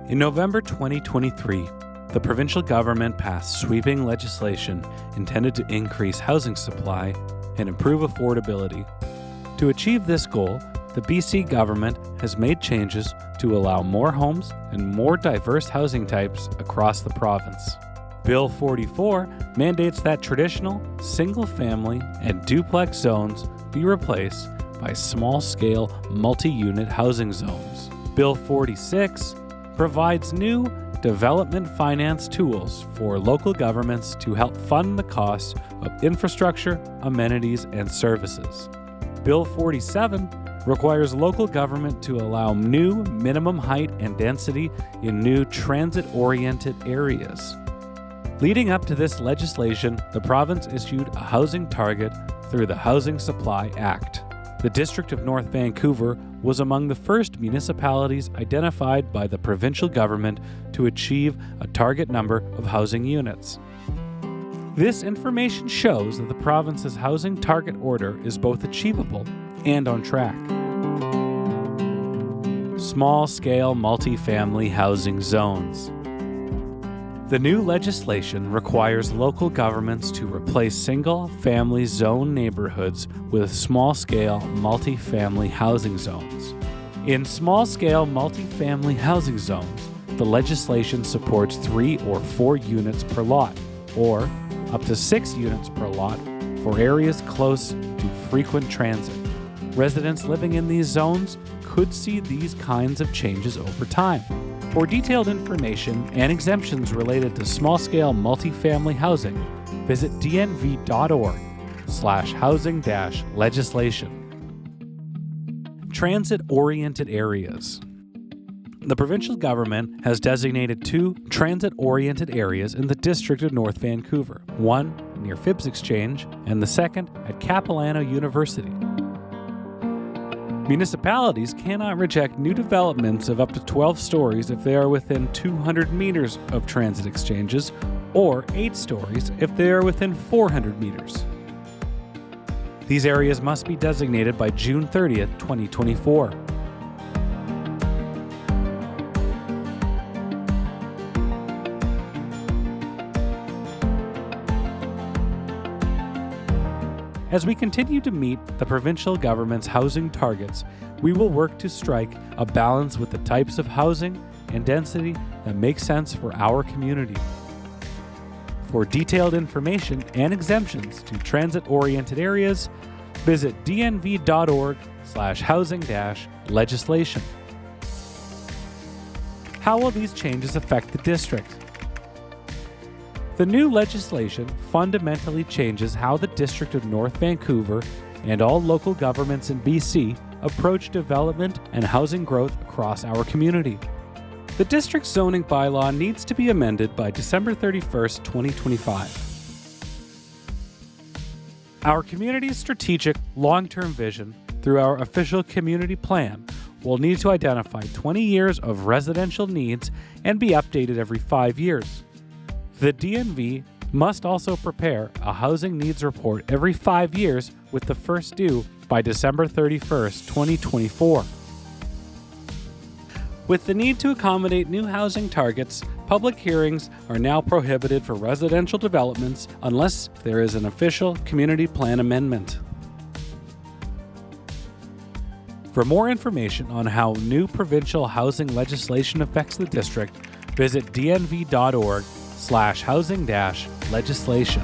In November 2023, the provincial government passed sweeping legislation intended to increase housing supply and improve affordability. To achieve this goal, the BC government has made changes to allow more homes and more diverse housing types across the province. Bill 44 mandates that traditional, single-family, and duplex zones be replaced by small-scale, multi-unit housing zones. Bill 46 provides new development finance tools for local governments to help fund the costs of infrastructure, amenities, and services. Bill 47 requires local government to allow new minimum height and density in new transit-oriented areas. Leading up to this legislation, the province issued a housing target through the Housing Supply Act. The District of North Vancouver was among the first municipalities identified by the provincial government to achieve a target number of housing units. This information shows that the province's housing target order is both achievable and on track. Small-scale multifamily housing zones. The new legislation requires local governments to replace single-family zone neighborhoods with small-scale multifamily housing zones. In small-scale multifamily housing zones, the legislation supports 3 or 4 units per lot, or up to 6 units per lot for areas close to frequent transit. Residents living in these zones could see these kinds of changes over time. For detailed information and exemptions related to small-scale multifamily housing, visit dnv.org/housing-legislation. Transit-oriented areas. The provincial government has designated 2 transit-oriented areas in the District of North Vancouver, one near Phibbs Exchange and the second at Capilano University. Municipalities cannot reject new developments of up to 12 stories if they are within 200 meters of transit exchanges, or 8 stories if they are within 400 meters. These areas must be designated by June 30th, 2024. As we continue to meet the provincial government's housing targets, we will work to strike a balance with the types of housing and density that make sense for our community. For detailed information and exemptions to transit-oriented areas, visit dnv.org/housing-legislation. How will these changes affect the district? The new legislation fundamentally changes how the District of North Vancouver and all local governments in BC approach development and housing growth across our community. The district's zoning bylaw needs to be amended by December 31st, 2025. Our community's strategic long-term vision through our official community plan will need to identify 20 years of residential needs and be updated every 5 years. The DNV must also prepare a housing needs report every 5 years with the first due by December 31st, 2024. With the need to accommodate new housing targets, public hearings are now prohibited for residential developments unless there is an official community plan amendment. For more information on how new provincial housing legislation affects the district, visit dnv.org/housing-legislation.